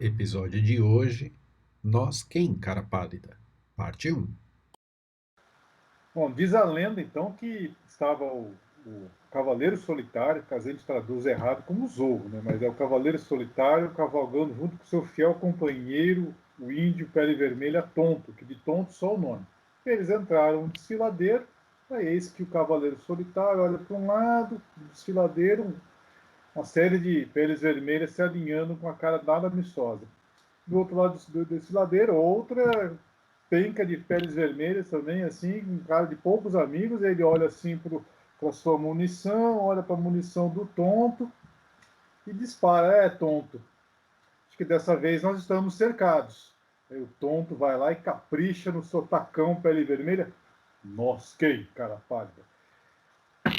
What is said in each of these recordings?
Episódio de hoje, Nós Quem, Cara Pálida, parte 1. Bom, diz a lenda, então, que estava o Cavaleiro Solitário, que às vezes traduz errado como Zorro, né? Mas é o Cavaleiro Solitário cavalgando junto com seu fiel companheiro, o índio Pele Vermelha Tonto, que de tonto só o nome. Eles entraram no desfiladeiro, aí eis que o Cavaleiro Solitário olha para um lado, do desfiladeiro, uma série de peles vermelhas se alinhando com a cara nada amistosa. Do outro lado do desfiladeiro, outra penca de peles vermelhas também, assim, um cara de poucos amigos, ele olha assim para sua munição, olha para a munição do tonto e dispara. É, tonto, acho que dessa vez nós estamos cercados. Aí o tonto vai lá e capricha no sotacão pele vermelha. Nós quem, cara pálida?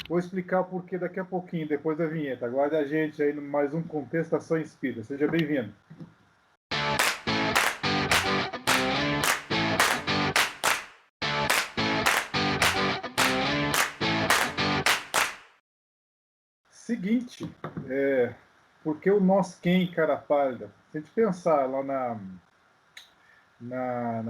Vou explicar por que daqui a pouquinho, depois da vinheta. Aguarde a gente aí no mais um Contestação Espírita. Seja bem-vindo. Seguinte, porque o nós quem, cara pálida? Se a gente pensar lá na, na,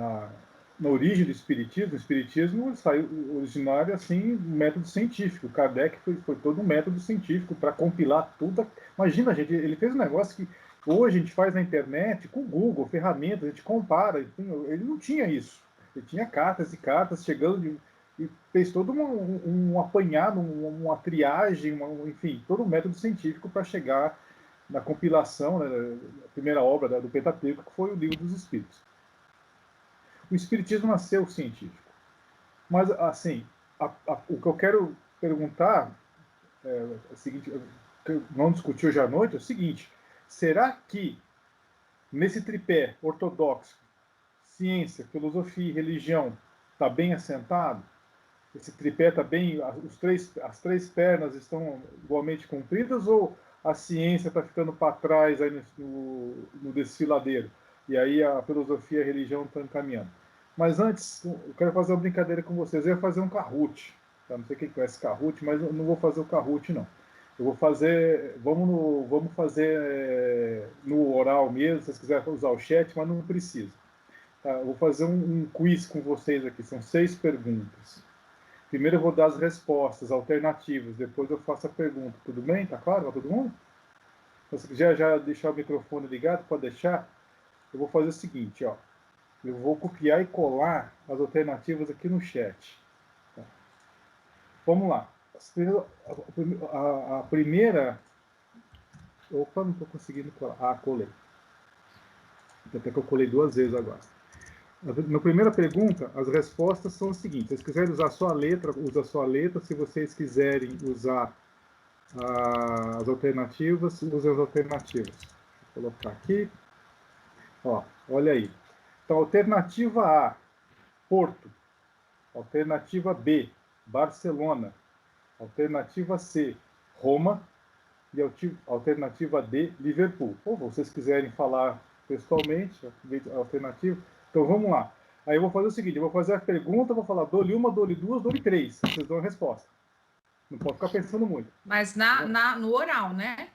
na origem do Espiritismo, o Espiritismo saiu originário assim, um método científico. O Kardec foi todo um método científico para compilar tudo. Imagina, gente, ele fez um negócio que hoje a gente faz na internet, com o Google, ferramentas, a gente compara. Ele não tinha isso. Ele tinha cartas e cartas chegando e fez todo um apanhado, uma triagem, enfim, todo um método científico para chegar na compilação, né, a primeira obra do Pentateuco, que foi o Livro dos Espíritos. O Espiritismo nasceu científico. Mas, assim, o que eu quero perguntar, o seguinte, que vamos discutir hoje à noite, é o seguinte: será que nesse tripé ortodoxo, ciência, filosofia e religião, está bem assentado? Esse tripé está bem, as três pernas estão igualmente compridas ou a ciência está ficando para trás aí no desfiladeiro? E aí a filosofia e a religião estão caminhando. Mas antes, eu quero fazer uma brincadeira com vocês. Eu ia fazer um Kahoot. Tá? Não sei quem conhece Kahoot, mas eu não vou fazer o Kahoot, não. Eu vou fazer. Vamos fazer no oral mesmo, se vocês quiserem usar o chat, mas não precisa. Tá? Eu vou fazer um quiz com vocês aqui. São 6 perguntas. Primeiro eu vou dar as respostas alternativas, depois eu faço a pergunta. Tudo bem? Tá claro para todo mundo? Então, se quiser já deixar o microfone ligado, pode deixar. Eu vou fazer o seguinte, ó. Eu vou copiar e colar as alternativas aqui no chat. Tá. Vamos lá. A primeira... Opa, não estou conseguindo colar. Ah, colei. Até que eu colei 2 vezes agora. Na primeira pergunta, as respostas são as seguintes. Se vocês quiserem usar só a letra, usa só a letra. Se vocês quiserem usar as alternativas, usem as alternativas. Vou colocar aqui. Ó, olha aí. Então, alternativa A, Porto. Alternativa B, Barcelona. Alternativa C, Roma. E alternativa D, Liverpool. Ou se vocês quiserem falar textualmente, a alternativa. Então vamos lá. Aí eu vou fazer o seguinte: eu vou fazer a pergunta, vou falar dou-lhe uma, dou-lhe duas, dou-lhe três. Vocês dão a resposta. Não pode ficar pensando muito. Mas no oral, né?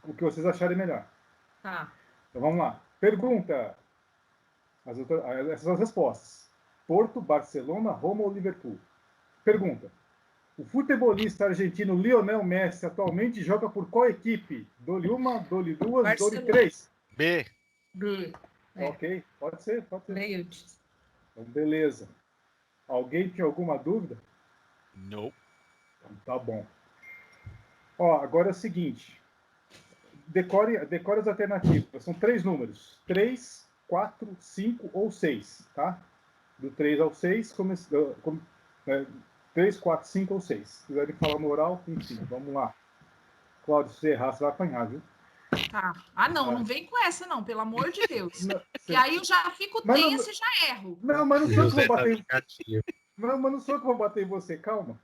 O que vocês acharem melhor. Tá. Então vamos lá. Pergunta. Essas são as respostas. Porto, Barcelona, Roma ou Liverpool? Pergunta. O futebolista argentino Lionel Messi atualmente joga por qual equipe? Dou-lhe uma, dou-lhe duas, dou-lhe três. B. B. Ok, pode ser. Leite. Então, beleza. Alguém tinha alguma dúvida? Não. Então, tá bom. Ó, agora é o seguinte. Decore as alternativas. São 3 números. 3, 4, 5 ou 6, tá? Do 3 ao 6, 3, 4, 5 ou 6. Se quiserem falar no oral, enfim, vamos lá. Cláudio, se você errar, você vai apanhar, viu? Tá. Ah, não vem com essa, não, pelo amor de Deus. Não, e aí eu já fico tensa e já erro. Não, mas não sou eu que vou bater. Tá não, mas não sou eu que vou bater em você, calma.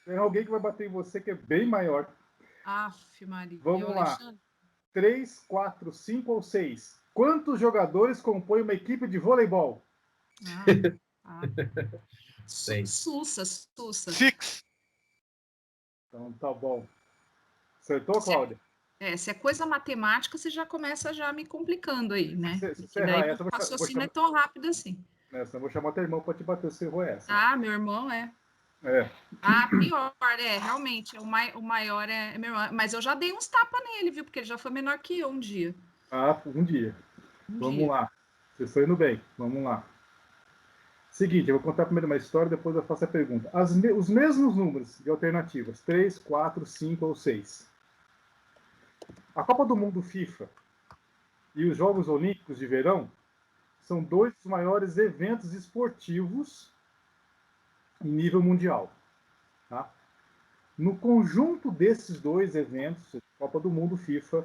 Tem alguém que vai bater em você que é bem maior. Aff, Maria. Vamos lá. Alexandre? 3, 4, 5 ou 6. Quantos jogadores compõem uma equipe de voleibol? Sussa. 6. Então tá bom. Acertou, Cláudia? Se é coisa matemática, você já começa já me complicando aí, né? Se Porque você errar daí essa, o eu raciocínio é tão rápido assim. senão eu vou chamar teu irmão para te bater se errou essa. Ah, meu irmão é. É. Ah, pior, realmente. O maior é meu irmão. Mas eu já dei uns tapas nele, viu? Porque ele já foi menor que eu um dia. Ah, um dia. Um Vamos dia. lá. Você foi indo bem. Vamos lá. Seguinte, eu vou contar primeiro uma história, depois eu faço a pergunta. Os mesmos números de alternativas, 3, 4, 5 ou 6. A Copa do Mundo FIFA e os Jogos Olímpicos de Verão são dois dos maiores eventos esportivos em nível mundial. Tá? No conjunto desses dois eventos, Copa do Mundo, FIFA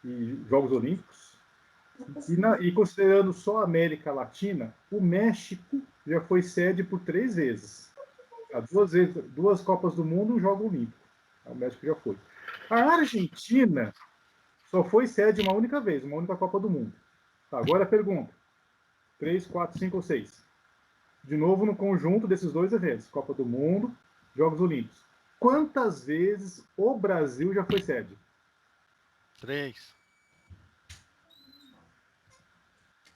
e Jogos Olímpicos, e considerando só a América Latina, o México já foi sede por 3 vezes. Duas Copas do Mundo e um Jogo Olímpico. O México já foi. A Argentina só foi sede uma única vez, uma única Copa do Mundo. Tá, agora a pergunta: 3, 4, 5 ou 6? De novo, no conjunto desses dois eventos, Copa do Mundo, Jogos Olímpicos. Quantas vezes o Brasil já foi sede? 3.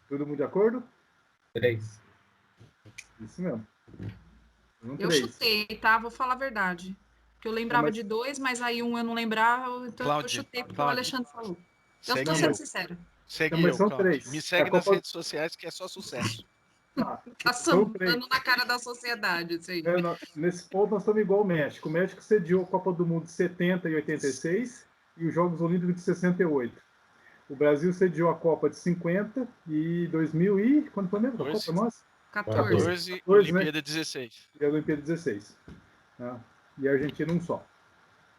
Todo mundo de acordo? 3. Isso mesmo. Eu 3. chutei, tá? Vou falar a verdade. Porque eu lembrava de 2, mas aí um eu não lembrava, então eu Cláudia, chutei porque o Cláudia, Alexandre falou. Eu segue tô sendo eu. sincera. Segue Mas eu, são Cláudia. 3. Me É a segue nas Copa. redes sociais que é só sucesso. Tá. Tá São 3. sambando na cara da sociedade, isso aí. Nesse ponto, nós estamos igual ao México. O México sediou a Copa do Mundo de 70 e 86 e os Jogos Olímpicos de 68. O Brasil sediou a Copa de 50 e 2000 e... Quando foi mesmo? A Copa nossa? 14. 14, 14, né? Olimpíada 16. E a Olimpíada 16. Tá? E a Argentina um só,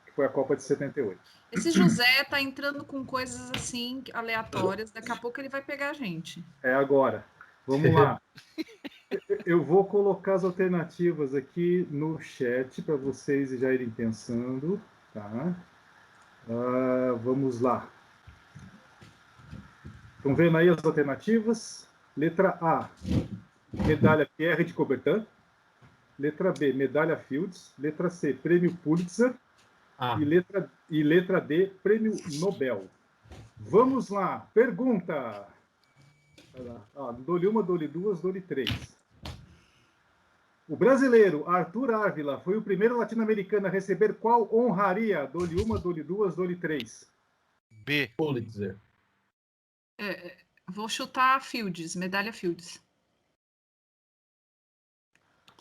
que foi a Copa de 78. Esse José tá entrando com coisas assim aleatórias. Daqui a pouco ele vai pegar a gente. É agora. Vamos lá. Eu vou colocar as alternativas aqui no chat para vocês já irem pensando. Tá? Vamos lá. Estão vendo aí as alternativas? Letra A, medalha Pierre de Coubertin. Letra B, medalha Fields. Letra C, prêmio Pulitzer. E letra D, prêmio Nobel. Vamos lá, pergunta. Dou-lhe uma, dou-lhe duas, dou-lhe três. O brasileiro Arthur Ávila foi o primeiro latino-americano a receber qual honraria? Dou-lhe uma, dou-lhe duas, dou-lhe três. B. Pulitzer. Vou chutar Fields, medalha Fields.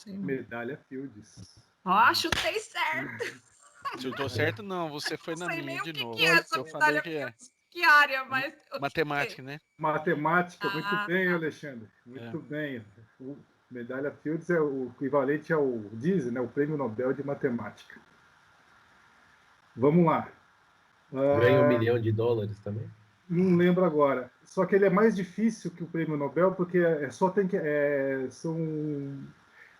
Medalha Fields. Chutei certo. Chutou certo? Não, você foi Não na sei nem minha o de que novo. é essa Eu falei medalha que é. Fields. Que área, mas eu Matemática, chutei. né? Matemática, muito bem, tá. Alexandre. Muito bem. O medalha Fields é o equivalente ao DISE, né, o Prêmio Nobel de Matemática. Vamos lá. Ganha $1 milhão também? Não lembro agora. Só que ele é mais difícil que o Prêmio Nobel, porque são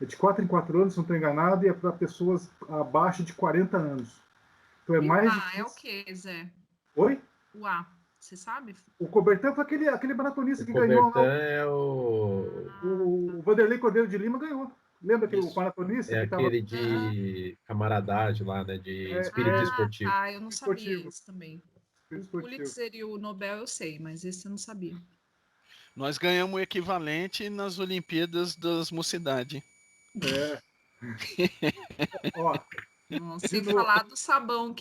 de 4 em 4 anos, se não estou enganado, e é para pessoas abaixo de 40 anos. Então é E mais o A difícil. é o quê, Zé? Oi? O A, você sabe? O Coubertin foi aquele maratonista O que ganhou Coubertin lá. é O Vanderlei Cordeiro de Lima ganhou. Lembra que o Isso. maratonista É que estava aquele de camaradagem lá, né? De espírito esportivo. Eu não sabia esportivo? isso também. O Esportivo. Pulitzer e o Nobel eu sei, mas esse eu não sabia. Nós ganhamos o equivalente nas Olimpíadas das Mocidades. É. Ó, Nossa, de sem novo. falar do sabão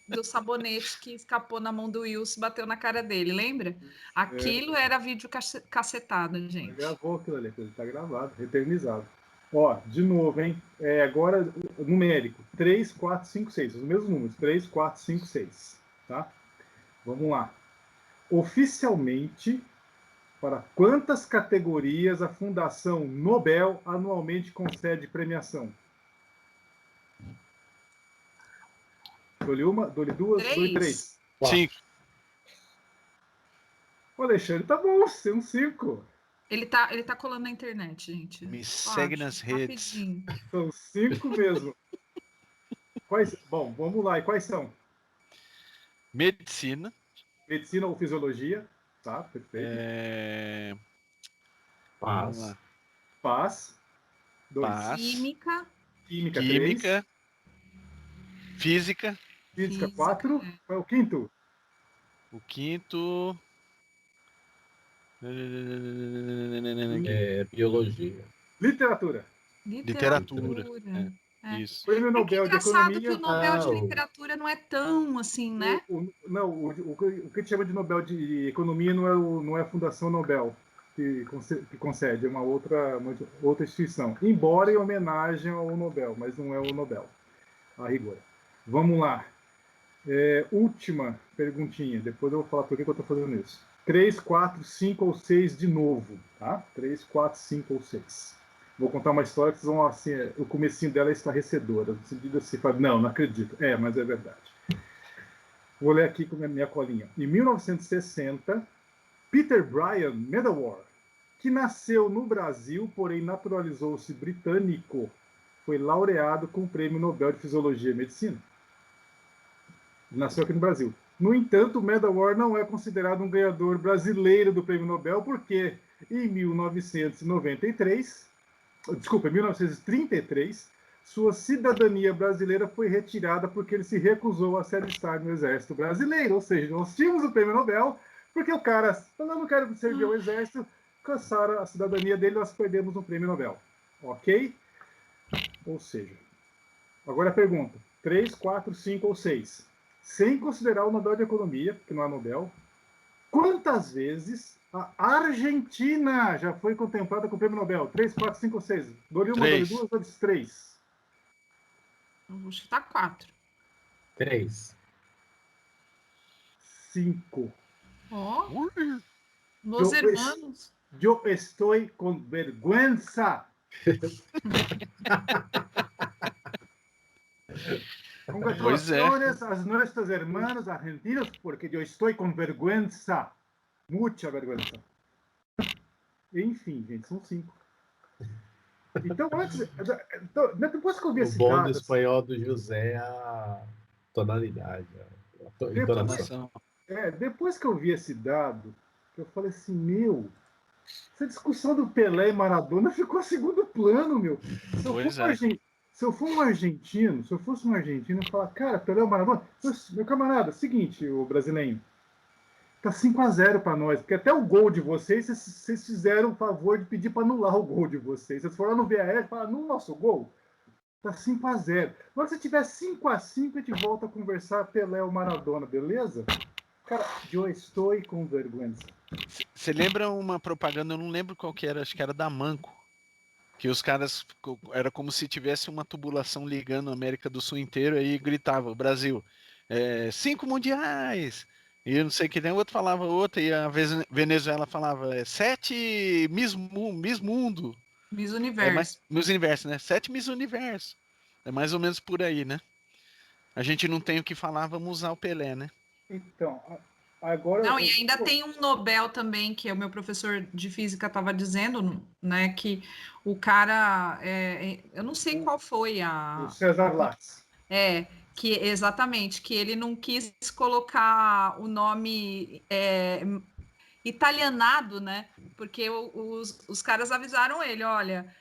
do sabonete que escapou na mão do Wilson e bateu na cara dele, lembra? Aquilo era vídeo cacetado, gente. Gravou aquilo ali, tá gravado, eternizado. Ó, de novo, hein? Agora, numérico. 3, 4, 5, 6. Os mesmos números. 3, 4, 5, 6. Tá? Vamos lá. Oficialmente, para quantas categorias a Fundação Nobel anualmente concede premiação? Dou-lhe uma, dou-lhe duas, dou-lhe três. 5. O Alexandre tá bom, você é um 5. Ele tá colando na internet, gente. Me segue nas redes. Rapidinho. São 5 mesmo. Bom, vamos lá. E quais são? Medicina. Medicina ou fisiologia? Tá, perfeito. Paz. Paz. 2. Paz. Química. Química. 3. Física. Física 4. Qual é o quinto? O quinto. Biologia. Literatura. Literatura. É. Isso. Prêmio É que é Nobel de engraçado que o Economia. Nobel de Ah, Literatura não é tão assim, né? Não, o que chama de Nobel de Economia não é a Fundação Nobel que concede, é uma outra instituição. Embora em homenagem ao Nobel, mas não é o Nobel, a rigor. Vamos lá. Última perguntinha, depois eu vou falar por que eu estou fazendo isso. 3, 4, 5 ou 6 de novo, tá? 3, 4, 5 ou 6. Vou contar uma história que vocês vão, assim, o comecinho dela é estarrecedora. No sentido assim, não acredito. Mas é verdade. Vou ler aqui com a minha colinha. Em 1960, Peter Bryan Medawar, que nasceu no Brasil, porém naturalizou-se britânico, foi laureado com o Prêmio Nobel de Fisiologia e Medicina. Nasceu aqui no Brasil. No entanto, Medawar não é considerado um ganhador brasileiro do Prêmio Nobel, porque em 1933, em 1933, sua cidadania brasileira foi retirada porque ele se recusou a se alistar no Exército Brasileiro. Ou seja, nós tínhamos o Prêmio Nobel porque o cara falou, não quero servir ao Exército, cansaram a cidadania dele, nós perdemos o Prêmio Nobel. Ok? Ou seja, agora a pergunta: 3, 4, 5 ou 6? Sem considerar o Nobel de Economia, que não é Nobel, quantas vezes a Argentina já foi contemplada com o Prêmio Nobel? 3, 4, 5 ou 6? Dou-lhe uma, dou-lhe duas, dou-lhe 3. Eu vou chutar 4. 3. 5. Oh, los hermanos. Eu estou com vergüenza. Congratulaciones a nuestros hermanos argentinos, porque eu estou com vergüenza. Muita vergüenza. Enfim, gente, são 5. Então, depois que eu vi esse bom dado... do espanhol do José é a tonalidade, a entonação. Depois que eu vi esse dado, eu falei assim, essa discussão do Pelé e Maradona ficou a segundo plano, meu. Se eu fosse um argentino, eu falar, cara, Pelé ou Maradona, meu camarada, seguinte, o brasileiro, tá 5-0 para nós, porque até o gol de vocês fizeram o favor de pedir para anular o gol de vocês. Vocês foram lá no VAR e falaram, no nosso gol, tá 5-0. Agora, se tiver 5-5, a gente volta a conversar Pelé ou Maradona, beleza? Cara, eu estou com vergonha. Você lembra uma propaganda, eu não lembro qual que era, acho que era da Manco, que os caras, era como se tivesse uma tubulação ligando a América do Sul inteiro, aí gritava, Brasil, 5 mundiais, e eu não sei o que, tem outro falava outra, e a Venezuela falava, 7 Miss Mundo. Miss Universo. Miss Universo, né? 7 Miss Universo. É mais ou menos por aí, né? A gente não tem o que falar, vamos usar o Pelé, né? Então, agora... Não, e ainda tem um Nobel também, que o meu professor de física estava dizendo, né, que o cara, eu não sei qual foi o César Lattes. Que exatamente, que ele não quis colocar o nome italianado, né, porque os caras avisaram ele, olha,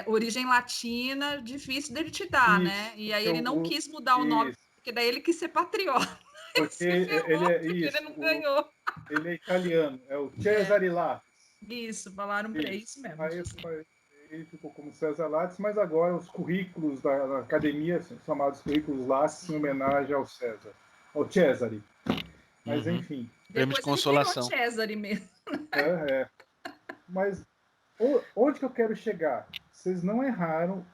origem latina, difícil dele te dar, Isso, né, e aí ele não quis mudar o nome, porque daí ele quis ser patriota. Porque ele não ganhou. Ele é italiano, é o Cesare Lattes. Isso, falaram para isso mesmo. Aí ele ficou como César Lattes, mas agora os currículos da academia são chamados currículos Lattes em homenagem ao César, ao Cesare. Mas enfim. Prêmio de consolação. Ele Cesare mesmo. Mas onde que eu quero chegar? Vocês não erraram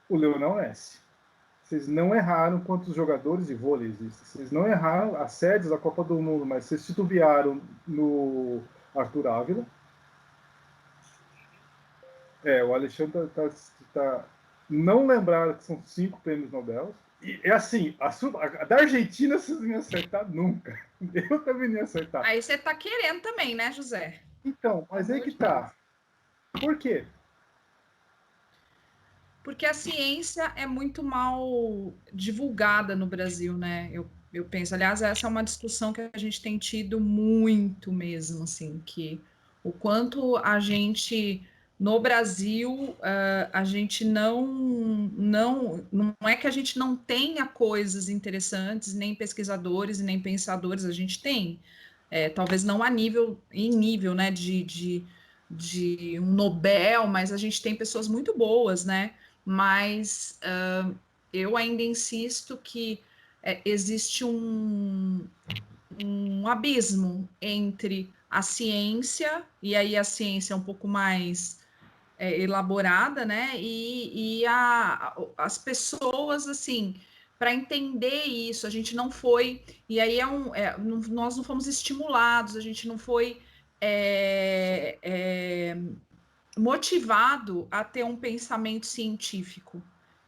o Lionel Messi. Vocês não erraram quantos jogadores de vôlei existem. Vocês não erraram as sedes da Copa do Mundo, mas vocês titubearam no Arthur Ávila. O Alexandre tá não lembraram que são 5 prêmios Nobel. E é assim, a da Argentina vocês não iam acertar nunca. Eu também não ia acertar. Aí você tá querendo também, né, José? Então, mas aí que tá. Por quê? Porque a ciência é muito mal divulgada no Brasil, né? Eu penso, aliás, essa é uma discussão que a gente tem tido muito mesmo, assim, que o quanto a gente no Brasil, a gente não é que a gente não tenha coisas interessantes, nem pesquisadores, nem pensadores, a gente tem. Talvez não em nível, né, de um Nobel, mas a gente tem pessoas muito boas, né? Mas eu ainda insisto que existe um abismo entre a ciência, e aí a ciência é um pouco mais elaborada, né? As pessoas, assim, para entender isso, a gente não foi, e aí nós não fomos estimulados, a gente não foi motivado a ter um pensamento científico.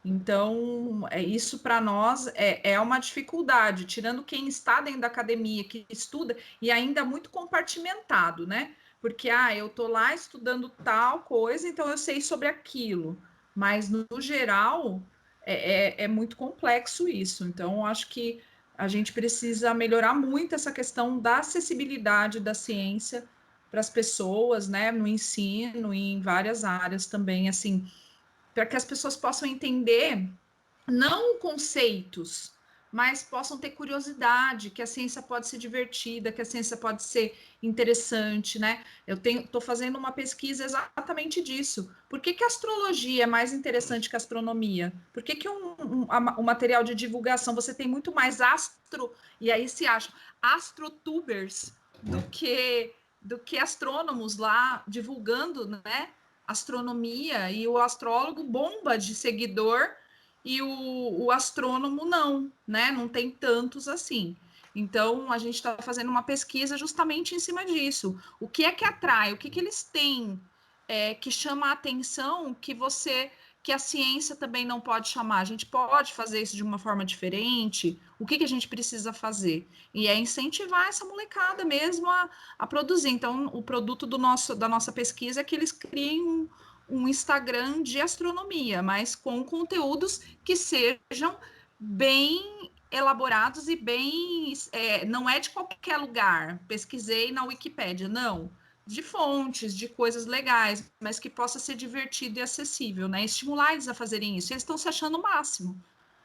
Então, isso para nós é uma dificuldade, tirando quem está dentro da academia, que estuda, e ainda muito compartimentado, né? Porque, eu tô lá estudando tal coisa, então eu sei sobre aquilo. Mas, no geral, é muito complexo isso. Então, eu acho que a gente precisa melhorar muito essa questão da acessibilidade da ciência para as pessoas, né, no ensino e em várias áreas também, assim, para que as pessoas possam entender não conceitos, mas possam ter curiosidade, que a ciência pode ser divertida, que a ciência pode ser interessante, né? Eu estou fazendo uma pesquisa exatamente disso. Por que a astrologia é mais interessante que a astronomia? Por que o material de divulgação você tem muito mais e aí se acham astrotubers do que astrônomos lá divulgando, né? Astronomia, e o astrólogo bomba de seguidor e o astrônomo não, né? Não tem tantos assim. Então, a gente está fazendo uma pesquisa justamente em cima disso. O que é que atrai? O que eles têm que chama a atenção que a ciência também não pode chamar? A gente pode fazer isso de uma forma diferente? O que a gente precisa fazer? E é incentivar essa molecada mesmo a produzir. Então, o produto da nossa pesquisa é que eles criem um Instagram de astronomia, mas com conteúdos que sejam bem elaborados e bem. Não é de qualquer lugar. Pesquisei na Wikipédia, não. De fontes, de coisas legais, mas que possa ser divertido e acessível, né? Estimular eles a fazerem isso. Eles estão se achando o máximo,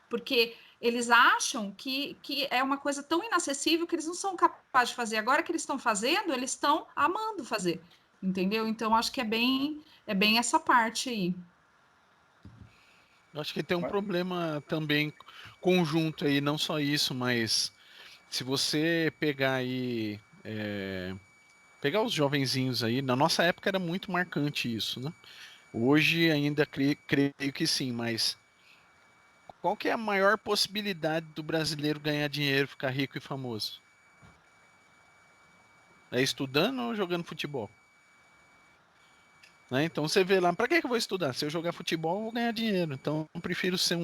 porque eles acham que é uma coisa tão inacessível que eles não são capazes de fazer. Agora que eles estão fazendo, eles estão amando fazer, entendeu? Então, acho que é bem essa parte aí. Eu acho que tem um problema também conjunto aí, não só isso, mas se você pegar aí, pegar os jovenzinhos aí, na nossa época era muito marcante isso, né? Hoje ainda creio que sim, mas qual que é a maior possibilidade do brasileiro ganhar dinheiro, ficar rico e famoso? É estudando ou jogando futebol? Né? Então você vê lá, para que eu vou estudar? Se eu jogar futebol, eu vou ganhar dinheiro. Então eu prefiro ser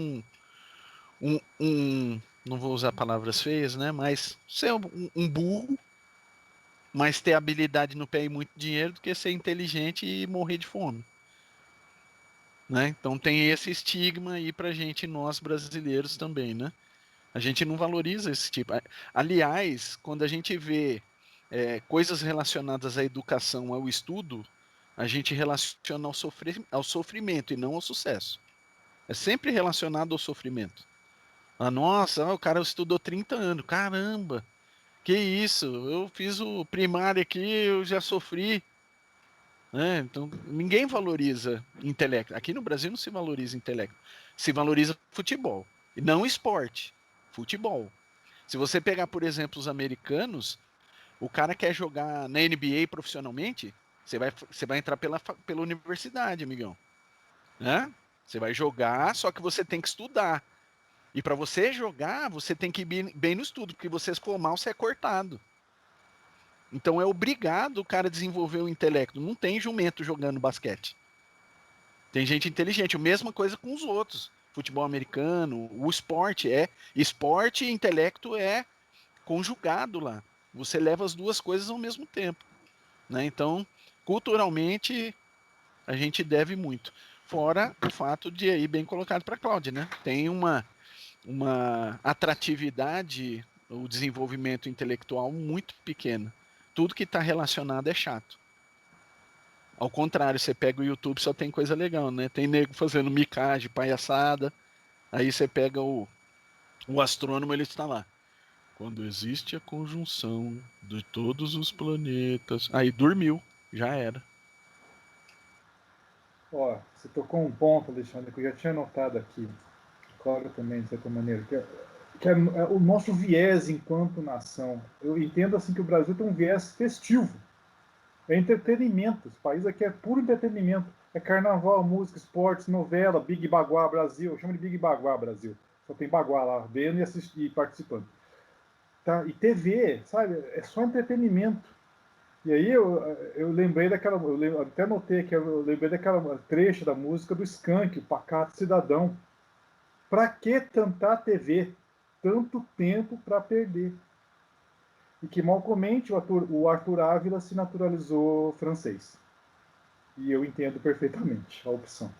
não vou usar palavras feias, né? Mas ser um burro, mas ter habilidade no pé e muito dinheiro, do que ser inteligente e morrer de fome. Né? Então tem esse estigma aí pra gente, nós brasileiros também, né? A gente não valoriza esse tipo. Aliás, quando a gente vê coisas relacionadas à educação, ao estudo, a gente relaciona ao sofrimento e não ao sucesso. É sempre relacionado ao sofrimento. Nossa, o cara estudou 30 anos. Caramba, que isso? Eu fiz o primário aqui, eu já sofri. Né? Então, ninguém valoriza intelecto. Aqui no Brasil não se valoriza intelecto. Se valoriza futebol. E não esporte. Futebol. Se você pegar, por exemplo, os americanos, o cara quer jogar na NBA profissionalmente, você vai entrar pela universidade, amigão. Né? Você vai jogar, só que você tem que estudar. E para você jogar, você tem que ir bem no estudo, porque você se for mal, você é cortado. Então é obrigado o cara a desenvolver o intelecto. Não tem jumento jogando basquete. Tem gente inteligente. A mesma coisa com os outros. Futebol americano, o esporte esporte e intelecto é conjugado lá. Você leva as duas coisas ao mesmo tempo. Né? Então, culturalmente, a gente deve muito. Fora o fato de aí bem colocado para a Cláudia, né? Tem uma atratividade, o desenvolvimento intelectual muito pequeno. Tudo que está relacionado é chato. Ao contrário, você pega o YouTube, só tem coisa legal, né? Tem nego fazendo micagem, palhaçada. Aí você pega o astrônomo, ele está lá. Quando existe a conjunção de todos os planetas. Aí dormiu, já era. Ó, você tocou um ponto, Alexandre, que eu já tinha notado aqui, claro também, de certa maneira, que é o nosso viés enquanto nação. Eu entendo assim que o Brasil tem um viés festivo. É entretenimento. Esse país aqui é puro entretenimento. É carnaval, música, esportes, novela, Big Baguá Brasil. Eu chamo de Big Baguá Brasil. Só tem Baguá lá, vendo e assistindo e participando. Tá? E TV, sabe? É só entretenimento. E aí eu lembrei daquela. Até notei que eu lembrei daquela trecho da música do Skank, o Pacato Cidadão. Pra que tanta TV? Tanto tempo para perder. E que malcomente o Arthur Ávila se naturalizou francês. E eu entendo perfeitamente a opção.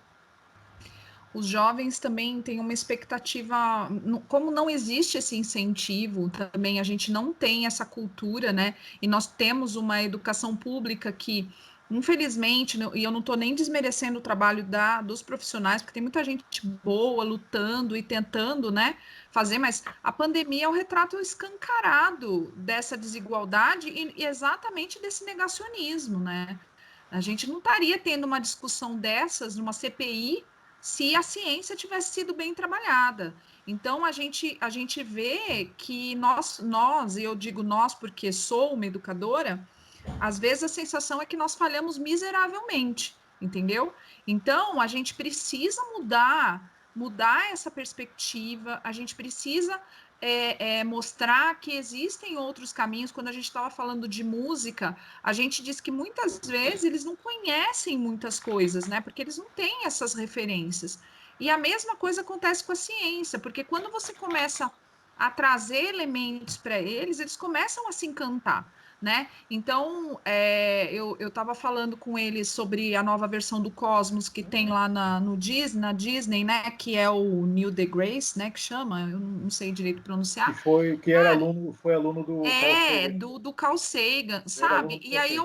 Os jovens também têm uma expectativa, como não existe esse incentivo, também a gente não tem essa cultura, né? E nós temos uma educação pública que, infelizmente, e eu não estou nem desmerecendo o trabalho dos profissionais, porque tem muita gente boa lutando e tentando, né, fazer, mas a pandemia é o retrato escancarado dessa desigualdade e exatamente desse negacionismo, né? A gente não estaria tendo uma discussão dessas numa CPI se a ciência tivesse sido bem trabalhada. Então, a gente vê que e eu digo nós porque sou uma educadora, às vezes a sensação é que nós falhamos miseravelmente, entendeu? Então, a gente precisa mudar essa perspectiva, a gente precisa mostrar que existem outros caminhos. Quando a gente estava falando de música, a gente diz que muitas vezes eles não conhecem muitas coisas, né? Porque eles não têm essas referências. E a mesma coisa acontece com a ciência, porque quando você começa a trazer elementos para eles, eles começam a se encantar, né? Então, eu estava falando com eles sobre a nova versão do Cosmos que tem lá na Disney, né? Que é o Neil deGrasse, né? Que chama, eu não sei direito pronunciar. Foi aluno do Carl Sagan. Do Carl Sagan, sabe? E aí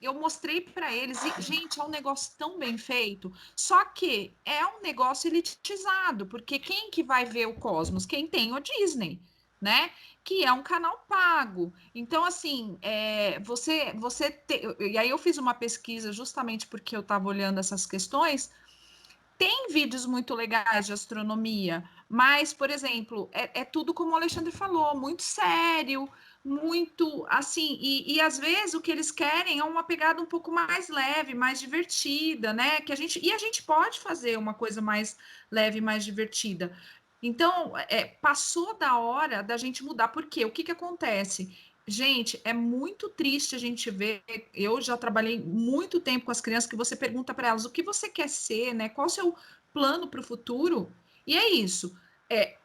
eu mostrei para eles, e, gente, é um negócio tão bem feito, só que é um negócio elitizado, porque quem que vai ver o Cosmos? Quem tem o Disney, né? Que é um canal pago. Então, assim, e aí eu fiz uma pesquisa justamente porque eu estava olhando essas questões. Tem vídeos muito legais de astronomia, mas, por exemplo, é tudo como o Alexandre falou, muito sério, muito assim, e às vezes o que eles querem é uma pegada um pouco mais leve, mais divertida, né? E a gente pode fazer uma coisa mais leve, mais divertida. Então, passou da hora da gente mudar, porque o que que acontece? Gente, é muito triste a gente ver. Eu já trabalhei muito tempo com as crianças que você pergunta para elas o que você quer ser, né? Qual o seu plano para o futuro? E é isso.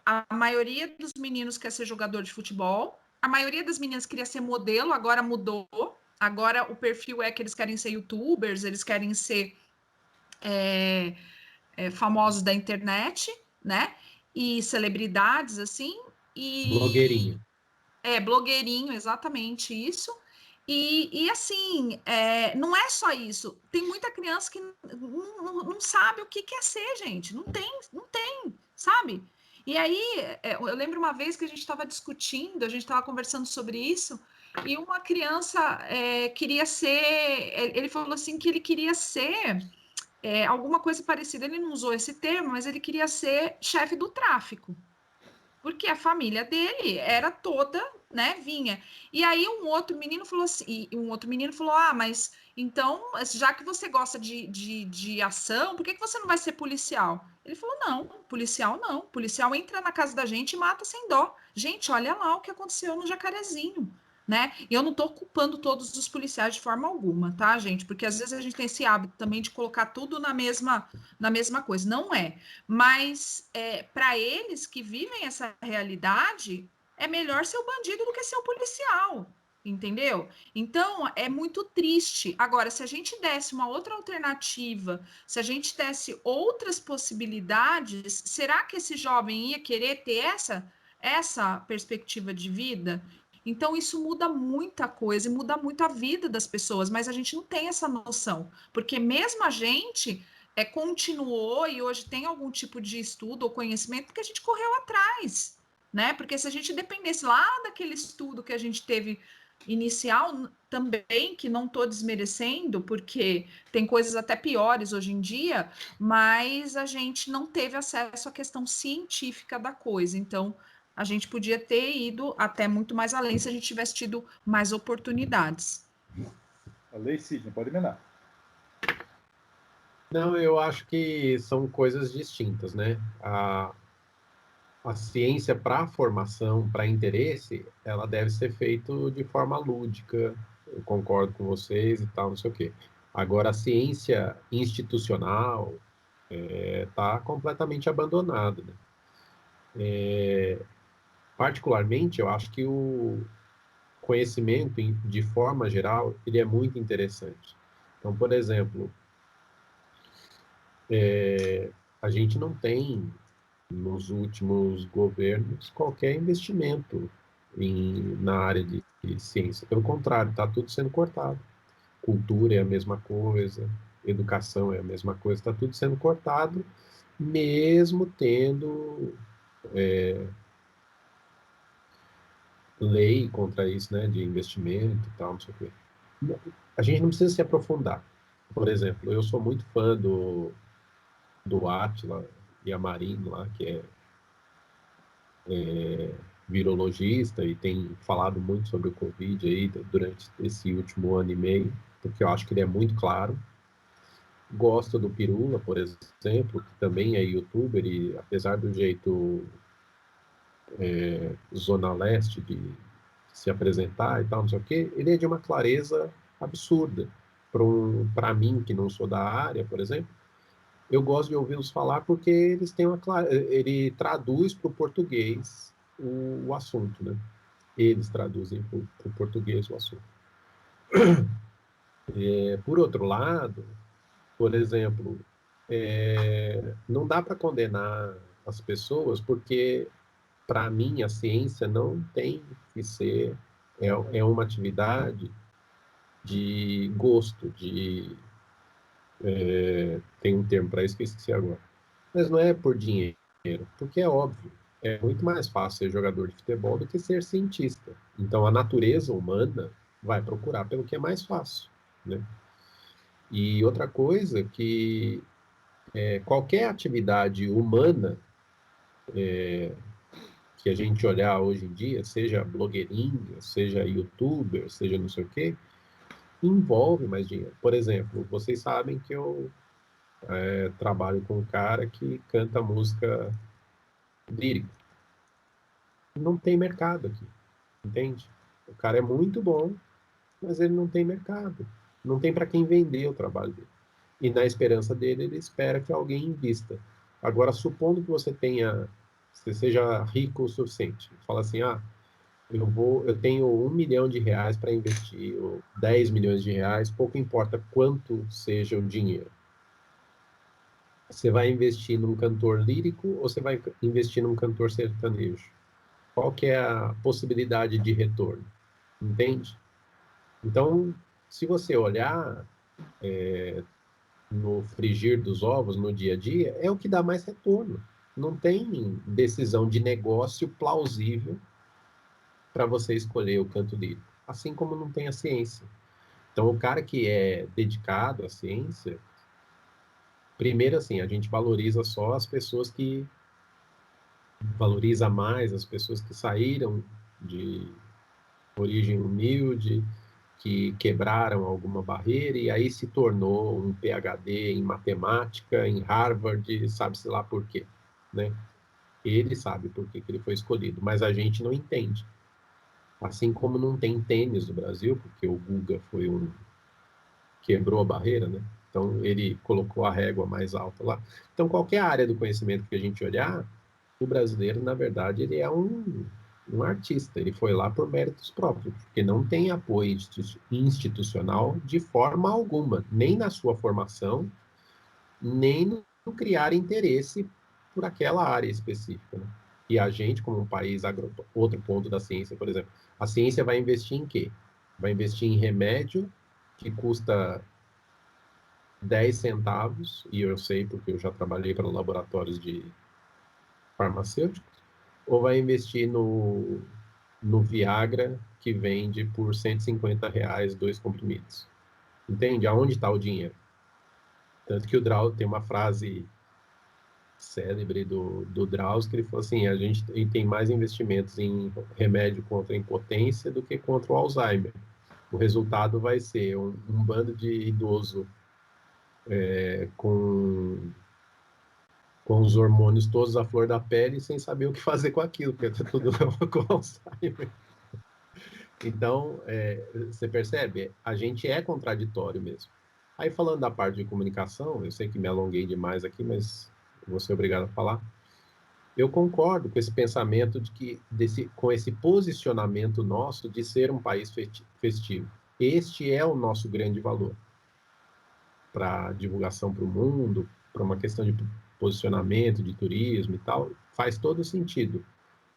A maioria dos meninos quer ser jogador de futebol, a maioria das meninas queria ser modelo, agora mudou. Agora o perfil é que eles querem ser youtubers, eles querem ser famosos da internet, né? E celebridades, assim. Blogueirinho. Blogueirinho, exatamente isso. E assim, não é só isso. Tem muita criança que não sabe o que quer ser, gente. Não tem, sabe? E aí, eu lembro uma vez que a gente estava discutindo, a gente estava conversando sobre isso, e uma criança queria ser. Ele falou assim que ele queria ser alguma coisa parecida. Ele não usou esse termo, mas ele queria ser chefe do tráfico porque a família dele era toda, né, vinha. E aí um outro menino falou assim, mas então, já que você gosta de ação, por que você não vai ser policial? Ele falou, não, policial entra na casa da gente e mata sem dó. Gente, olha lá o que aconteceu no Jacarezinho, né? E eu não estou culpando todos os policiais de forma alguma, tá, gente? Porque às vezes a gente tem esse hábito também de colocar tudo na mesma coisa. Não é. Mas para eles que vivem essa realidade, é melhor ser o bandido do que ser o policial, entendeu? Então é muito triste. Agora, se a gente desse uma outra alternativa, se a gente desse outras possibilidades, será que esse jovem ia querer ter essa perspectiva de vida? Então, isso muda muita coisa e muda muito a vida das pessoas, mas a gente não tem essa noção, porque mesmo a gente continuou e hoje tem algum tipo de estudo ou conhecimento porque a gente correu atrás, né? Porque se a gente dependesse lá daquele estudo que a gente teve inicial também, que não estou desmerecendo, porque tem coisas até piores hoje em dia, mas a gente não teve acesso à questão científica da coisa. Então, a gente podia ter ido até muito mais além se a gente tivesse tido mais oportunidades. A lei Sidney, pode emendar. Não, eu acho que são coisas distintas, né? A ciência para formação, para interesse, ela deve ser feita de forma lúdica. Eu concordo com vocês e tal, não sei o quê. Agora, a ciência institucional está completamente abandonada, né? Particularmente, eu acho que o conhecimento, de forma geral, ele é muito interessante. Então, por exemplo, a gente não tem, nos últimos governos, qualquer investimento na área de ciência. Pelo contrário, está tudo sendo cortado. Cultura é a mesma coisa, educação é a mesma coisa, está tudo sendo cortado, mesmo tendo lei contra isso, né, de investimento e tal, não sei o quê. A gente não precisa se aprofundar. Por exemplo, eu sou muito fã do Átila Yamarino lá, que é virologista e tem falado muito sobre o Covid aí durante esse último ano e meio, porque eu acho que ele é muito claro. Gosto do Pirula, por exemplo, que também é youtuber e apesar do jeito zona leste de se apresentar e tal, não sei o quê, ele é de uma clareza absurda. Para mim, que não sou da área, por exemplo, eu gosto de ouvi-los falar porque eles têm ele traduz para o português o assunto, né? Eles traduzem para o português o assunto. Por outro lado, por exemplo, não dá para condenar as pessoas porque, para mim, a ciência não tem que ser uma atividade de gosto, tem um termo para isso que eu esqueci agora. Mas não é por dinheiro, porque é óbvio, é muito mais fácil ser jogador de futebol do que ser cientista. Então a natureza humana vai procurar pelo que é mais fácil, né? E outra coisa que qualquer atividade humana que a gente olhar hoje em dia, seja blogueirinha, seja youtuber, seja não sei o quê, envolve mais dinheiro. Por exemplo, vocês sabem que eu trabalho com um cara que canta música lírica. Não tem mercado aqui, entende? O cara é muito bom, mas ele não tem mercado. Não tem para quem vender o trabalho dele. E na esperança dele, ele espera que alguém invista. Agora, supondo que você seja rico o suficiente, fala assim, eu tenho R$ 1 milhão para investir, ou 10 milhões de reais, pouco importa quanto seja o dinheiro. Você vai investir num cantor lírico ou você vai investir num cantor sertanejo? Qual que é a possibilidade de retorno? Entende? Então, se você olhar no frigir dos ovos, no dia a dia, é o que dá mais retorno. Não tem decisão de negócio plausível para você escolher o canto lírico. Assim como não tem a ciência. Então, o cara que é dedicado à ciência, primeiro assim, a gente valoriza só as pessoas que valoriza mais as pessoas que saíram de origem humilde, que quebraram alguma barreira e aí se tornou um PhD em matemática em Harvard, sabe-se lá por quê, né? Ele sabe por que ele foi escolhido, mas a gente não entende. Assim como não tem tênis no Brasil, porque o Guga quebrou a barreira, né? Então ele colocou a régua mais alta lá. Então qualquer área do conhecimento que a gente olhar, o brasileiro, na verdade, ele é um artista. Ele foi lá por méritos próprios, porque não tem apoio institucional de forma alguma, nem na sua formação, nem no criar interesse por aquela área específica, né? E a gente, como um país, outro ponto da ciência, por exemplo, a ciência vai investir em quê? Vai investir em remédio que custa 10 centavos, e eu sei porque eu já trabalhei para laboratórios de farmacêuticos, ou vai investir no Viagra, que vende por R$ 150 2 comprimidos. Entende? Aonde está o dinheiro? Tanto que o Drauzio tem uma frase célebre do Drauzio, que ele falou assim, a gente tem mais investimentos em remédio contra a impotência do que contra o Alzheimer. O resultado vai ser um bando de idoso com os hormônios todos à flor da pele sem saber o que fazer com aquilo, porque está tudo com Alzheimer. Então, você percebe? A gente é contraditório mesmo. Aí, falando da parte de comunicação, eu sei que me alonguei demais aqui, mas vou ser obrigado a falar. Eu concordo com esse pensamento de que, com esse posicionamento nosso de ser um país festivo. Este é o nosso grande valor para divulgação para o mundo, para uma questão de posicionamento, de turismo e tal, faz todo sentido.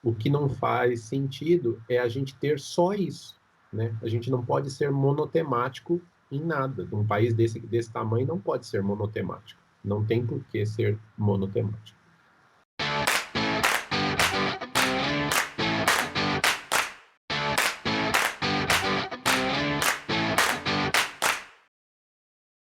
O que não faz sentido é a gente ter só isso, né? A gente não pode ser monotemático em nada. Um país desse tamanho não pode ser monotemático. Não tem por que ser monotemático.